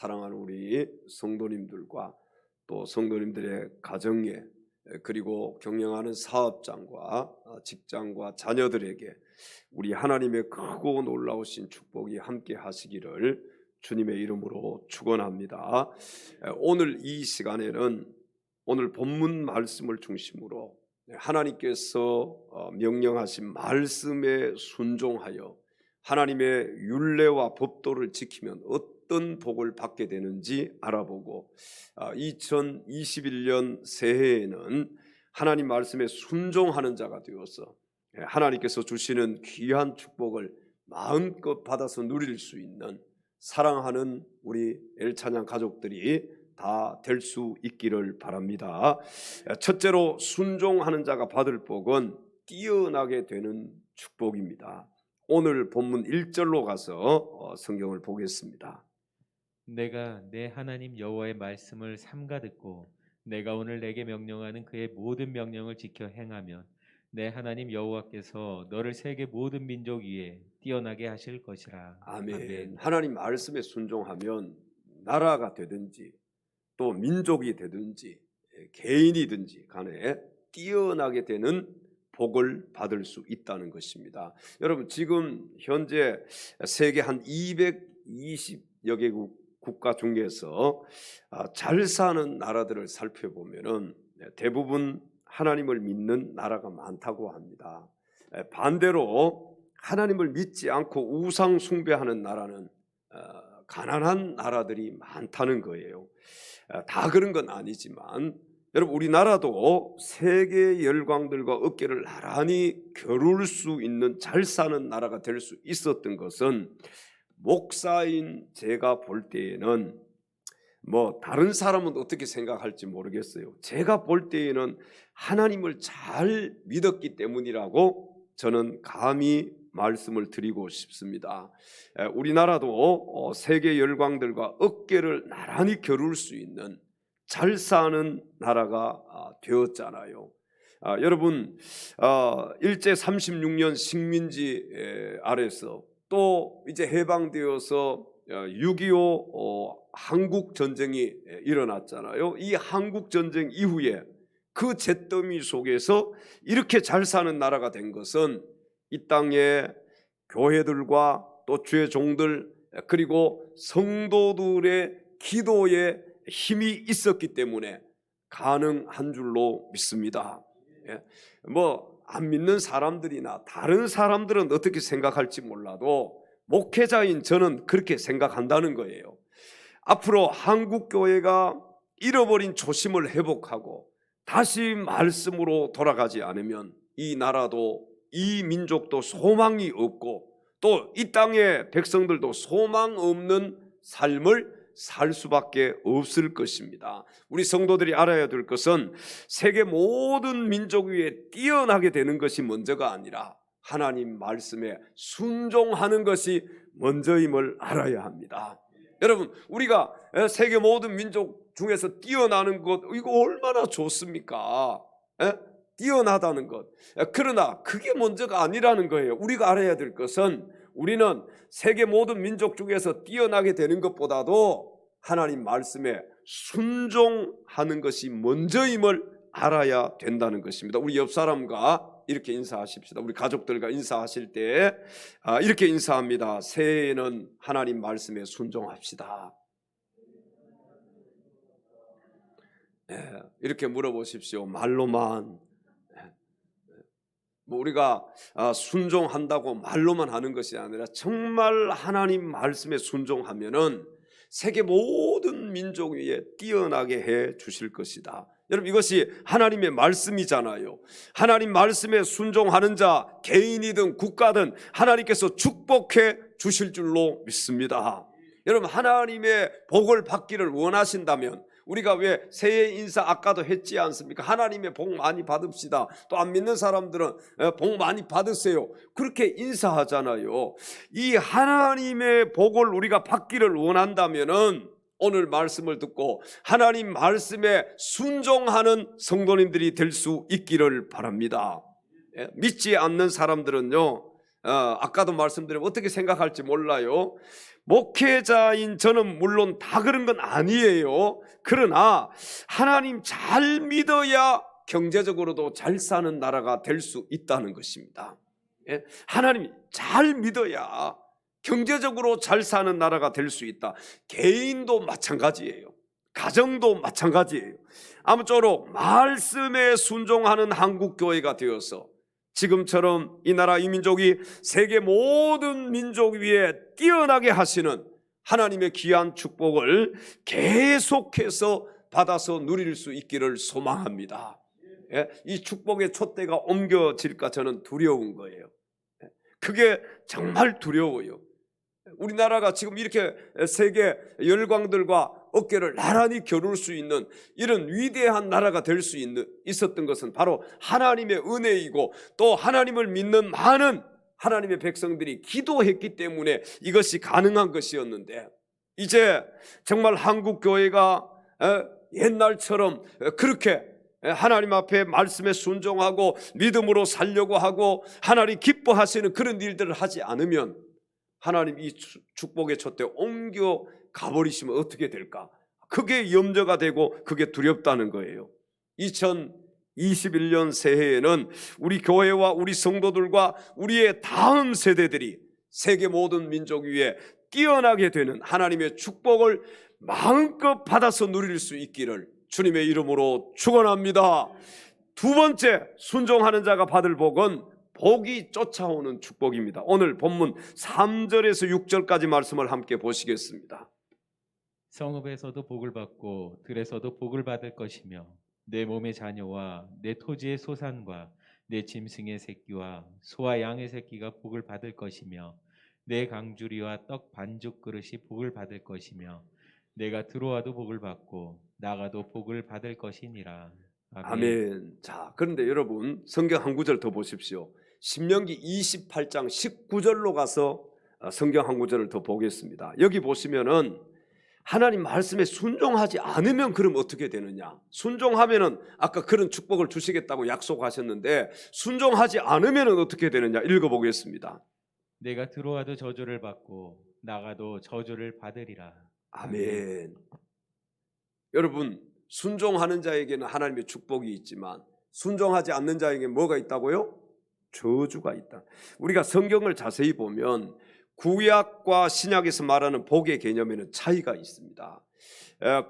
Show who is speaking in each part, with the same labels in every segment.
Speaker 1: 사랑하는 우리 성도님들과 또 성도님들의 가정에, 그리고 경영하는 사업장과 직장과 자녀들에게 우리 하나님의 크고 놀라우신 축복이 함께 하시기를 주님의 이름으로 축원합니다. 오늘 이 시간에는 오늘 본문 말씀을 중심으로 하나님께서 명령하신 말씀에 순종하여 하나님의 율례와 법도를 지키면 어떤 복을 받게 되는지 알아보고, 2021년 새해에는 하나님 말씀에 순종하는 자가 되어서 하나님께서 주시는 귀한 축복을 마음껏 받아서 누릴 수 있는 사랑하는 우리 엘찬양 가족들이 다 될 수 있기를 바랍니다. 첫째로, 순종하는 자가 받을 복은 뛰어나게 되는 축복입니다. 오늘 본문 1절로 가서 성경을 보겠습니다.
Speaker 2: 내가 내 하나님 여호와의 말씀을 삼가 듣고 내가 오늘 내게 명령하는 그의 모든 명령을 지켜 행하면 내 하나님 여호와께서 너를 세계 모든 민족 위에 뛰어나게 하실 것이라.
Speaker 1: 아멘. 하나님 말씀에 순종하면 나라가 되든지 또 민족이 되든지 개인이든지 간에 뛰어나게 되는 복을 받을 수 있다는 것입니다. 여러분, 지금 현재 세계 한 220여 개국 국가 중에서 잘 사는 나라들을 살펴보면은 대부분 하나님을 믿는 나라가 많다고 합니다. 반대로 하나님을 믿지 않고 우상 숭배하는 나라는 가난한 나라들이 많다는 거예요. 다 그런 건 아니지만 여러분, 우리나라도 세계 열강들과 어깨를 나란히 겨룰 수 있는 잘 사는 나라가 될 수 있었던 것은, 목사인 제가 볼 때에는 다른 사람은 어떻게 생각할지 모르겠어요. 제가 볼 때에는 하나님을 잘 믿었기 때문이라고 저는 감히 말씀을 드리고 싶습니다. 우리나라도 세계 열강들과 어깨를 나란히 겨룰 수 있는 잘 사는 나라가 되었잖아요. 여러분, 일제 36년 식민지 아래서 또 이제 해방되어서 6.25 한국 전쟁이 일어났잖아요. 이 한국 전쟁 이후에 그 잿더미 속에서 이렇게 잘 사는 나라가 된 것은 이 땅에 교회들과 또 주의 종들, 그리고 성도들의 기도에 힘이 있었기 때문에 가능한 줄로 믿습니다. 안 믿는 사람들이나 다른 사람들은 어떻게 생각할지 몰라도 목회자인 저는 그렇게 생각한다는 거예요. 앞으로 한국교회가 잃어버린 초심을 회복하고 다시 말씀으로 돌아가지 않으면 이 나라도 이 민족도 소망이 없고 또 이 땅의 백성들도 소망 없는 삶을 살 수밖에 없을 것입니다. 우리 성도들이 알아야 될 것은 세계 모든 민족 위에 뛰어나게 되는 것이 먼저가 아니라 하나님 말씀에 순종하는 것이 먼저임을 알아야 합니다. 여러분, 우리가 세계 모든 민족 중에서 뛰어나는 것, 이거 얼마나 좋습니까? 뛰어나다는 것. 그러나 그게 먼저가 아니라는 거예요. 우리가 알아야 될 것은 우리는 세계 모든 민족 중에서 뛰어나게 되는 것보다도 하나님 말씀에 순종하는 것이 먼저임을 알아야 된다는 것입니다. 우리 옆 사람과 이렇게 인사하십시다. 우리 가족들과 인사하실 때 이렇게 인사합니다. 새해에는 하나님 말씀에 순종합시다. 이렇게 물어보십시오. 말로만. 우리가 순종한다고 말로만 하는 것이 아니라 정말 하나님 말씀에 순종하면은 세계 모든 민족 위에 뛰어나게 해 주실 것이다. 여러분, 이것이 하나님의 말씀이잖아요. 하나님 말씀에 순종하는 자, 개인이든 국가든 하나님께서 축복해 주실 줄로 믿습니다. 여러분, 하나님의 복을 받기를 원하신다면 우리가 왜 새해 인사 아까도 했지 않습니까? 하나님의 복 많이 받읍시다. 또 안 믿는 사람들은 복 많이 받으세요. 그렇게 인사하잖아요. 이 하나님의 복을 우리가 받기를 원한다면은 오늘 말씀을 듣고 하나님 말씀에 순종하는 성도님들이 될 수 있기를 바랍니다. 믿지 않는 사람들은요, 아까도 말씀드린 어떻게 생각할지 몰라요. 목회자인 저는 물론 다 그런 건 아니에요. 그러나 하나님 잘 믿어야 경제적으로도 잘 사는 나라가 될 수 있다는 것입니다. 예? 하나님 잘 믿어야 경제적으로 잘 사는 나라가 될 수 있다. 개인도 마찬가지예요. 가정도 마찬가지예요. 아무쪼록 말씀에 순종하는 한국교회가 되어서 지금처럼 이 나라 이 민족이 세계 모든 민족 위에 뛰어나게 하시는 하나님의 귀한 축복을 계속해서 받아서 누릴 수 있기를 소망합니다. 예? 이 축복의 촛대가 옮겨질까 저는 두려운 거예요. 그게 정말 두려워요. 우리나라가 지금 이렇게 세계 열강들과 어깨를 나란히 겨룰 수 있는 이런 위대한 나라가 될 수 있었던 것은 바로 하나님의 은혜이고, 또 하나님을 믿는 많은 하나님의 백성들이 기도했기 때문에 이것이 가능한 것이었는데, 이제 정말 한국 교회가 옛날처럼 그렇게 하나님 앞에 말씀에 순종하고 믿음으로 살려고 하고 하나님 기뻐하시는 그런 일들을 하지 않으면 하나님 이 축복의 촛대 옮겨 가버리시면 어떻게 될까? 그게 염려가 되고 그게 두렵다는 거예요. 2021년 새해에는 우리 교회와 우리 성도들과 우리의 다음 세대들이 세계 모든 민족 위에 뛰어나게 되는 하나님의 축복을 마음껏 받아서 누릴 수 있기를 주님의 이름으로 축원합니다. 두 번째, 순종하는 자가 받을 복은 복이 쫓아오는 축복입니다. 오늘 본문 3절에서 6절까지 말씀을 함께 보시겠습니다.
Speaker 2: 성읍에서도 복을 받고 들에서도 복을 받을 것이며 내 몸의 자녀와 내 토지의 소산과 내 짐승의 새끼와 소와 양의 새끼가 복을 받을 것이며 내 강주리와 떡 반죽 그릇이 복을 받을 것이며 내가 들어와도 복을 받고 나가도 복을 받을 것이니라. 아멘.
Speaker 1: 아멘. 자, 그런데 여러분 성경 한 구절 더 보십시오. 신명기 28장 19절로 가서 성경 한 구절을 더 보겠습니다. 여기 보시면은 하나님 말씀에 순종하지 않으면 그럼 어떻게 되느냐? 순종하면은 아까 그런 축복을 주시겠다고 약속하셨는데 순종하지 않으면 어떻게 되느냐? 읽어보겠습니다.
Speaker 2: 내가 들어와도 저주를 받고 나가도 저주를 받으리라.
Speaker 1: 아멘. 여러분, 순종하는 자에게는 하나님의 축복이 있지만 순종하지 않는 자에게 뭐가 있다고요? 저주가 있다. 우리가 성경을 자세히 보면 구약과 신약에서 말하는 복의 개념에는 차이가 있습니다.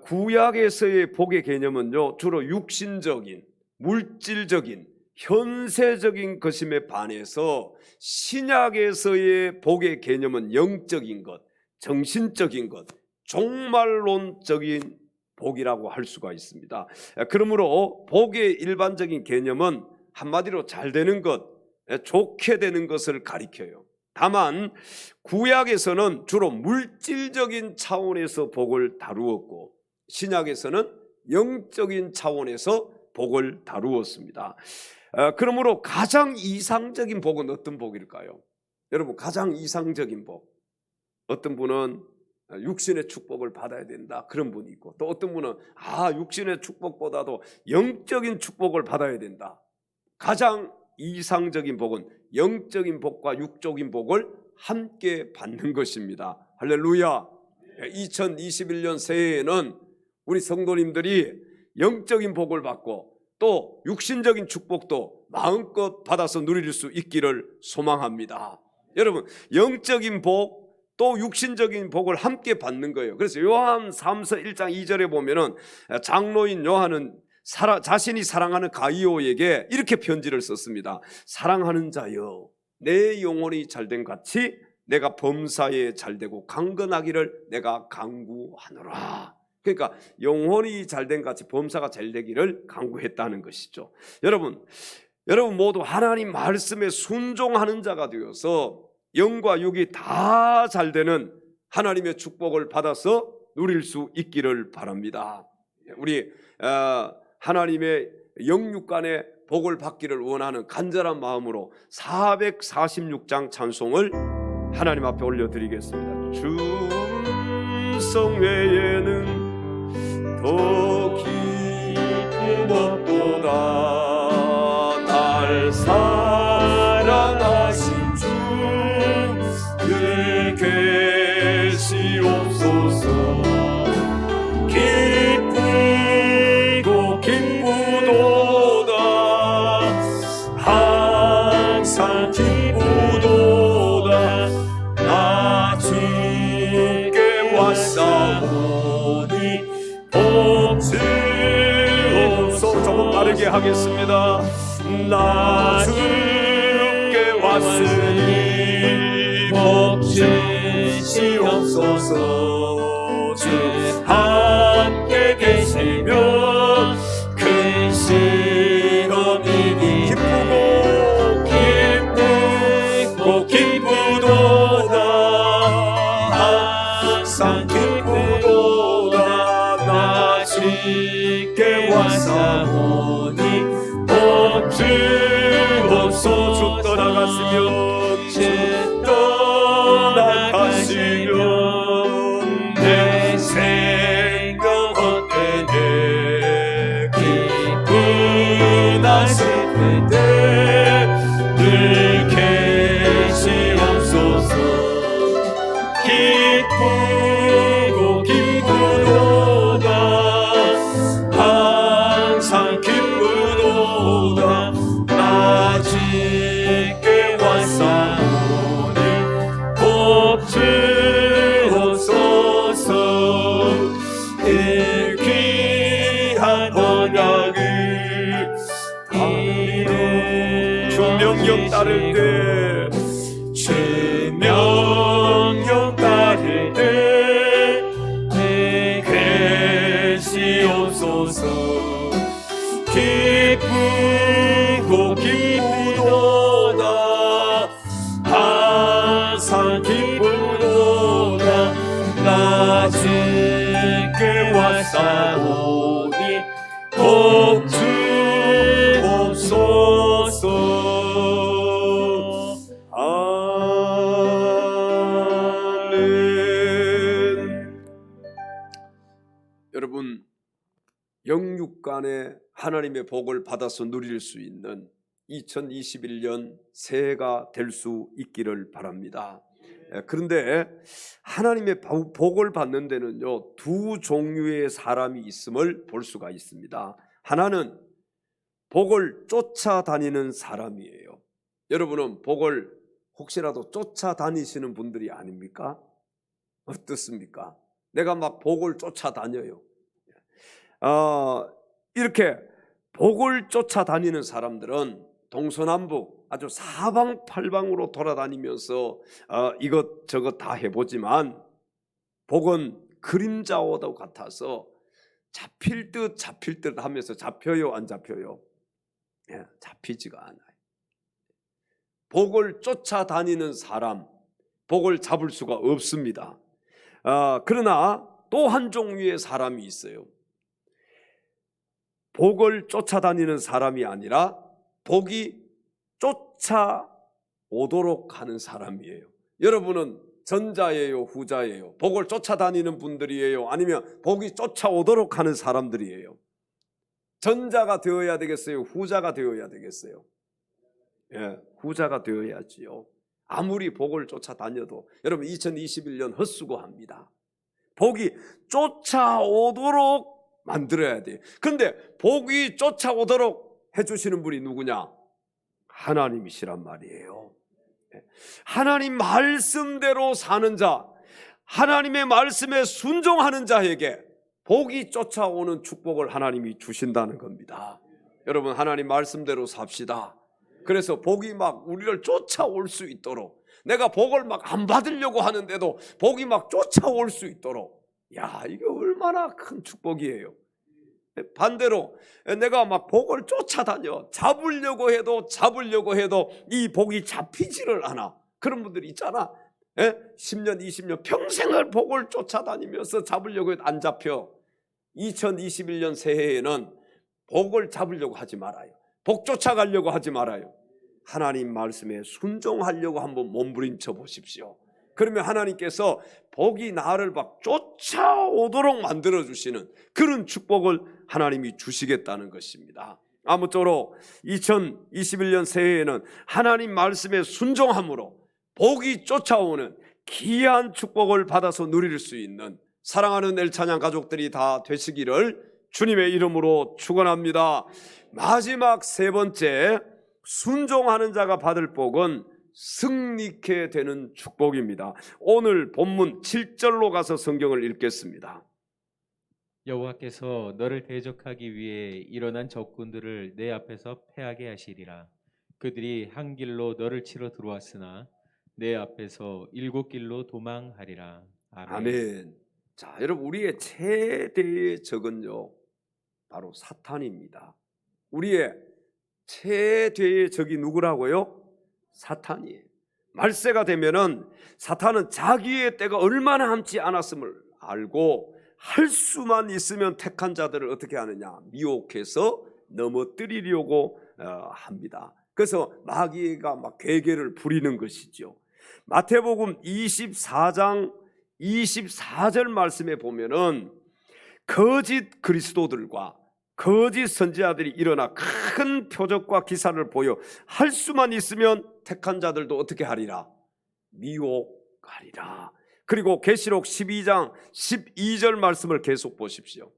Speaker 1: 구약에서의 복의 개념은요, 주로 육신적인, 물질적인, 현세적인 것임에 반해서 신약에서의 복의 개념은 영적인 것, 정신적인 것, 종말론적인 복이라고 할 수가 있습니다. 그러므로 복의 일반적인 개념은 한마디로 잘 되는 것, 좋게 되는 것을 가리켜요. 다만 구약에서는 주로 물질적인 차원에서 복을 다루었고 신약에서는 영적인 차원에서 복을 다루었습니다. 그러므로 가장 이상적인 복은 어떤 복일까요? 여러분, 가장 이상적인 복, 어떤 분은 육신의 축복을 받아야 된다 그런 분이 있고, 또 어떤 분은 육신의 축복보다도 영적인 축복을 받아야 된다. 가장 이상적인 복은 영적인 복과 육적인 복을 함께 받는 것입니다. 할렐루야. 2021년 새해에는 우리 성도님들이 영적인 복을 받고 또 육신적인 축복도 마음껏 받아서 누릴 수 있기를 소망합니다. 여러분, 영적인 복 또 육신적인 복을 함께 받는 거예요. 그래서 요한 3서 1장 2절에 보면은 장로인 요한은 자신이 사랑하는 가이오에게 이렇게 편지를 썼습니다. 사랑하는 자여, 내 영혼이 잘된 같이 내가 범사에 잘되고 강건하기를 내가 간구하노라. 그러니까 영혼이 잘된 같이 범사가 잘되기를 간구했다는 것이죠. 여러분 모두 하나님 말씀에 순종하는 자가 되어서 영과 육이 다 잘되는 하나님의 축복을 받아서 누릴 수 있기를 바랍니다. 우리 하나님의 영육간의 복을 받기를 원하는 간절한 마음으로 446장 찬송을 하나님 앞에 올려드리겠습니다. 충성 외에는 더 깊은 것보다 날 사랑하신 주 복 주옵소서. 조금 빠르게 하겠습니다. 나 주께 왔으니 복 주시옵소서. 주 함께 계시면 큰 시험이니 기쁘고 기쁘도다. 항상 기쁘도다. 나 주께 왔사오니 복 주옵소서. 주 떠나가시면 주 떠나가시면 내 생각 헛되네. 기쁘나 슬플 때 늘 계시옵소서. 기쁘고 기쁘도다. 항상 기쁘도다. 나 주께 왔사오니 복 주옵소서. 이 귀한 언약을 주 명령 따를 때 주 명령 따를 때 계시옵소서. 기쁘고 기쁘도다. 항상 기쁘도다. 나 주께 왔사오니 복 주옵소서. 아멘. 여러분, 영육간에 하나님의 복을 받아서 누릴 수 있는 2021년 새해가 될 수 있기를 바랍니다. 그런데 하나님의 복을 받는 데는요, 두 종류의 사람이 있음을 볼 수가 있습니다. 하나는 복을 쫓아다니는 사람이에요. 여러분은 복을 혹시라도 쫓아다니시는 분들이 아닙니까? 어떻습니까? 내가 막 복을 쫓아다녀요. 이렇게 복을 쫓아다니는 사람들은 동서남북 아주 사방팔방으로 돌아다니면서 이것저것 다 해보지만 복은 그림자와도 같아서 잡힐 듯 하면서 잡혀요, 안 잡혀요? 예, 잡히지가 않아요. 복을 쫓아다니는 사람, 복을 잡을 수가 없습니다. 그러나 또 한 종류의 사람이 있어요. 복을 쫓아다니는 사람이 아니라 복이 쫓아오도록 하는 사람이에요. 여러분은 전자예요, 후자예요? 복을 쫓아다니는 분들이에요? 아니면 복이 쫓아오도록 하는 사람들이에요? 전자가 되어야 되겠어요? 후자가 되어야 되겠어요? 예, 후자가 되어야지요. 아무리 복을 쫓아다녀도 여러분 2021년 헛수고합니다. 복이 쫓아오도록 만들어야 돼요. 그런데 복이 쫓아오도록 해주시는 분이 누구냐? 하나님이시란 말이에요. 하나님 말씀대로 사는 자, 하나님의 말씀에 순종하는 자에게 복이 쫓아오는 축복을 하나님이 주신다는 겁니다. 여러분, 하나님 말씀대로 삽시다. 그래서 복이 막 우리를 쫓아올 수 있도록, 내가 복을 막 안 받으려고 하는데도 복이 막 쫓아올 수 있도록, 야, 이게 얼마나 큰 축복이에요. 반대로 내가 막 복을 쫓아다녀 잡으려고 해도 이 복이 잡히지를 않아. 그런 분들이 있잖아. 10년 20년 평생을 복을 쫓아다니면서 잡으려고 해도 안 잡혀. 2021년 새해에는 복을 잡으려고 하지 말아요. 복 쫓아가려고 하지 말아요. 하나님 말씀에 순종하려고 한번 몸부림쳐 보십시오. 그러면 하나님께서 복이 나를 막 쫓아오도록 만들어주시는 그런 축복을 하나님이 주시겠다는 것입니다. 아무쪼록 2021년 새해에는 하나님 말씀에 순종함으로 복이 쫓아오는 귀한 축복을 받아서 누릴 수 있는 사랑하는 엘찬양 가족들이 다 되시기를 주님의 이름으로 축원합니다. 마지막 세 번째, 순종하는 자가 받을 복은 승리케 되는 축복입니다. 오늘 본문 7절로 가서 성경을 읽겠습니다.
Speaker 2: 여호와께서 너를 대적하기 위해 일어난 적군들을 내 앞에서 패하게 하시리라. 그들이 한 길로 너를 치러 들어왔으나 내 앞에서 일곱 길로 도망하리라. 아멘.
Speaker 1: 아멘. 자, 여러분, 우리의 최대의 적은요 바로 사탄입니다. 우리의 최대의 적이 누구라고요? 사탄이에요. 말세가 되면은 사탄은 자기의 때가 얼마나 남지 않았음을 알고 할 수만 있으면 택한 자들을 어떻게 하느냐? 미혹해서 넘어뜨리려고 합니다. 그래서 마귀가 막 괴계를 부리는 것이죠. 마태복음 24장 24절 말씀에 보면은 거짓 그리스도들과 거짓 선지자들이 일어나 큰 표적과 기사를 보여 할 수만 있으면 택한 자들도 어떻게 하리라? 미혹하리라. 그리고 계시록 12장 12절 말씀을 계속 보십시오.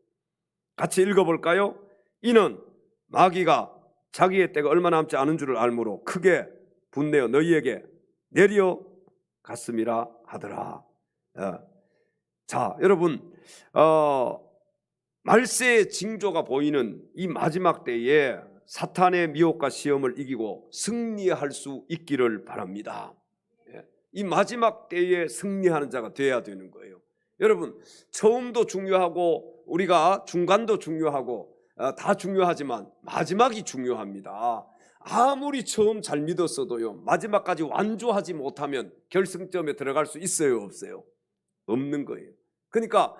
Speaker 1: 같이 읽어볼까요? 이는 마귀가 자기의 때가 얼마 남지 않은 줄을 알므로 크게 분내어 너희에게 내려갔음이라 하더라. 자, 여러분, 말세의 징조가 보이는 이 마지막 때에 사탄의 미혹과 시험을 이기고 승리할 수 있기를 바랍니다. 이 마지막 때에 승리하는 자가 되어야 되는 거예요. 여러분, 처음도 중요하고 우리가 중간도 중요하고 다 중요하지만 마지막이 중요합니다. 아무리 처음 잘 믿었어도요, 마지막까지 완주하지 못하면 결승점에 들어갈 수 있어요, 없어요? 없는 거예요. 그러니까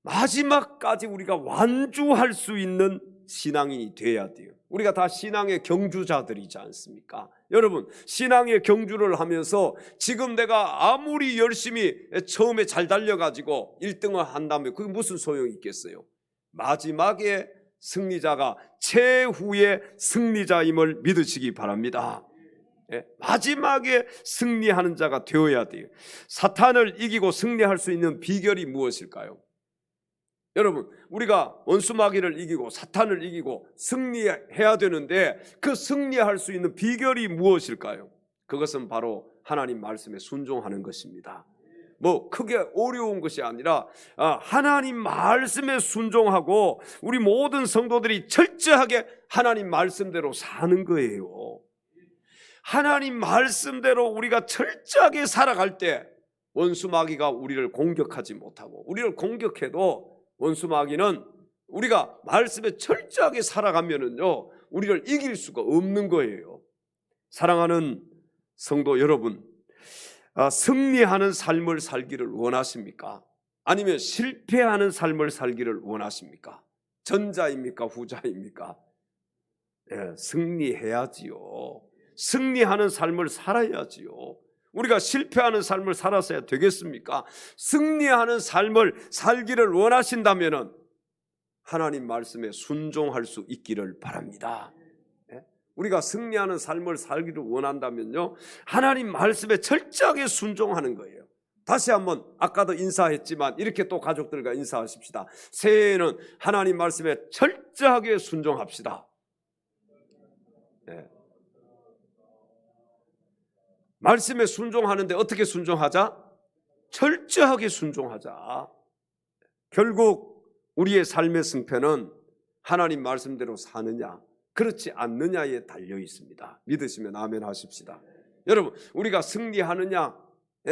Speaker 1: 마지막까지 우리가 완주할 수 있는 신앙인이 돼야 돼요. 우리가 다 신앙의 경주자들이지 않습니까? 여러분, 신앙의 경주를 하면서 지금 내가 아무리 열심히 처음에 잘 달려가지고 1등을 한다면 그게 무슨 소용이 있겠어요? 마지막에 승리자가 최후의 승리자임을 믿으시기 바랍니다. 마지막에 승리하는 자가 되어야 돼요. 사탄을 이기고 승리할 수 있는 비결이 무엇일까요? 여러분, 우리가 원수 마귀를 이기고 사탄을 이기고 승리해야 되는데 그 승리할 수 있는 비결이 무엇일까요? 그것은 바로 하나님 말씀에 순종하는 것입니다. 뭐 크게 어려운 것이 아니라 하나님 말씀에 순종하고 우리 모든 성도들이 철저하게 하나님 말씀대로 사는 거예요. 하나님 말씀대로 우리가 철저하게 살아갈 때 원수 마귀가 우리를 공격하지 못하고, 우리를 공격해도 원수 마귀는 우리가 말씀에 철저하게 살아가면은요 우리를 이길 수가 없는 거예요. 사랑하는 성도 여러분, 승리하는 삶을 살기를 원하십니까? 아니면 실패하는 삶을 살기를 원하십니까? 전자입니까? 후자입니까? 승리해야지요. 승리하는 삶을 살아야지요. 우리가 실패하는 삶을 살았어야 되겠습니까? 승리하는 삶을 살기를 원하신다면 하나님 말씀에 순종할 수 있기를 바랍니다. 우리가 승리하는 삶을 살기를 원한다면요, 하나님 말씀에 철저하게 순종하는 거예요. 다시 한번 아까도 인사했지만 이렇게 또 가족들과 인사하십시다. 새해에는 하나님 말씀에 철저하게 순종합시다. 말씀에 순종하는데 어떻게 순종하자? 철저하게 순종하자. 결국 우리의 삶의 승패는 하나님 말씀대로 사느냐 그렇지 않느냐에 달려 있습니다. 믿으시면 아멘 하십시다. 여러분, 우리가 승리하느냐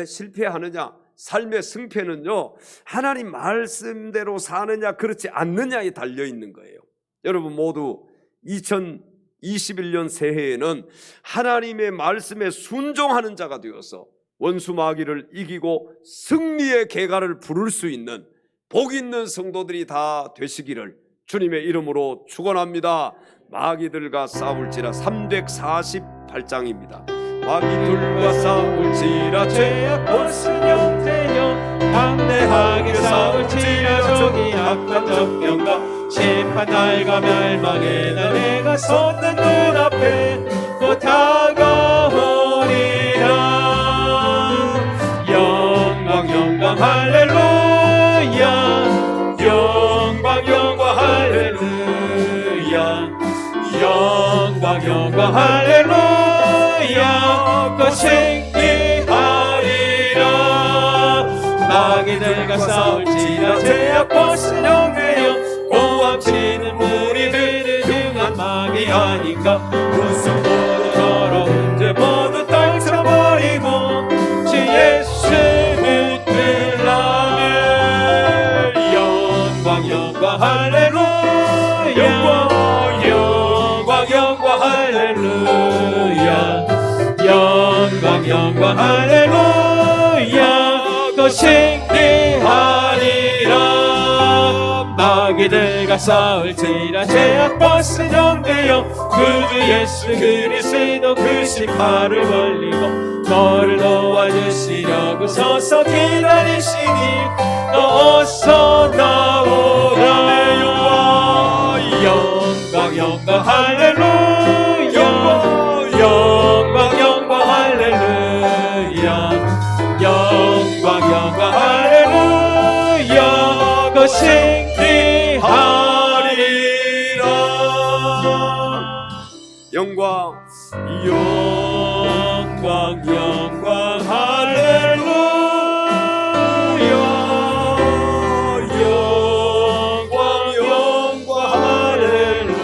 Speaker 1: 실패하느냐, 삶의 승패는요 하나님 말씀대로 사느냐 그렇지 않느냐에 달려 있는 거예요. 여러분 모두 2021년 새해에는 하나님의 말씀에 순종하는 자가 되어서 원수 마귀를 이기고 승리의 계가를 부를 수 있는 복 있는 성도들이 다 되시기를 주님의 이름으로 축원합니다. 마귀들과 싸울지라 348장입니다. 마귀들과 싸울지라 죄악 벗은 형제여, 담대하게 싸울지라 적이 악한 적병과 심판 날과 멸망의 날 내가 섰는 눈앞에 곧 다가오리라. 영광 영광 할렐루야, 영광 영광 할렐루야, 영광 영광 할렐루야, 곧 승리하리라. 마귀들과 싸울지라 죄악 벗은 형제여,
Speaker 2: 영광 영광 할렐루야 영광 영광 할렐루야 영광 영광 할렐루야 또 승리하리라 마귀들과 싸울지라 죄악 버스 정되어 구주 예수 그리스도 그 심판을 벌리고 너를 도와주시려고 서서 기다리시니 너 어서 나오라 영광 영광 할렐루야 영광 영광 할렐루야 영광 영광 할렐루야 그 승리하리라
Speaker 1: 영광
Speaker 2: 영광 영광 할렐루야 영광 영광 할렐루야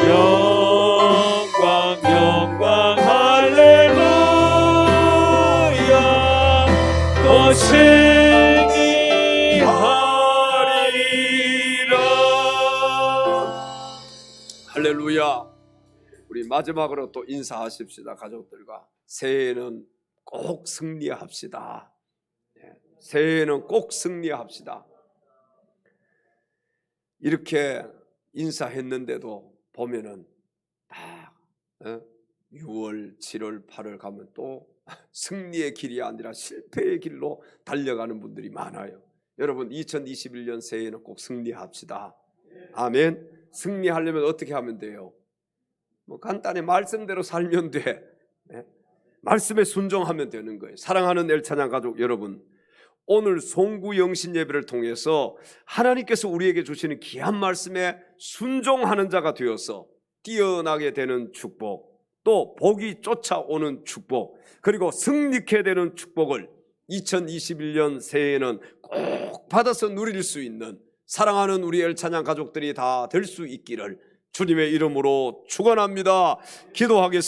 Speaker 2: 영광 영광 할렐루야 또 승리하리라
Speaker 1: 할렐루야. 우리 마지막으로 또 인사하십시다. 가족들과 새해에는 꼭 승리합시다. 새해에는 꼭 승리합시다. 이렇게 인사했는데도 보면은 다 6월, 7월, 8월 가면 또 승리의 길이 아니라 실패의 길로 달려가는 분들이 많아요. 여러분 2021년 새해에는 꼭 승리합시다. 아멘. 승리하려면 어떻게 하면 돼요? 뭐 간단히 말씀대로 살면 돼. 말씀에 순종하면 되는 거예요. 사랑하는 엘찬양 가족 여러분, 오늘 송구 영신 예배를 통해서 하나님께서 우리에게 주시는 귀한 말씀에 순종하는 자가 되어서 뛰어나게 되는 축복, 또 복이 쫓아오는 축복, 그리고 승리케 되는 축복을 2021년 새해에는 꼭 받아서 누릴 수 있는 사랑하는 우리 엘찬양 가족들이 다 될 수 있기를 주님의 이름으로 축원합니다. 기도하겠습니다.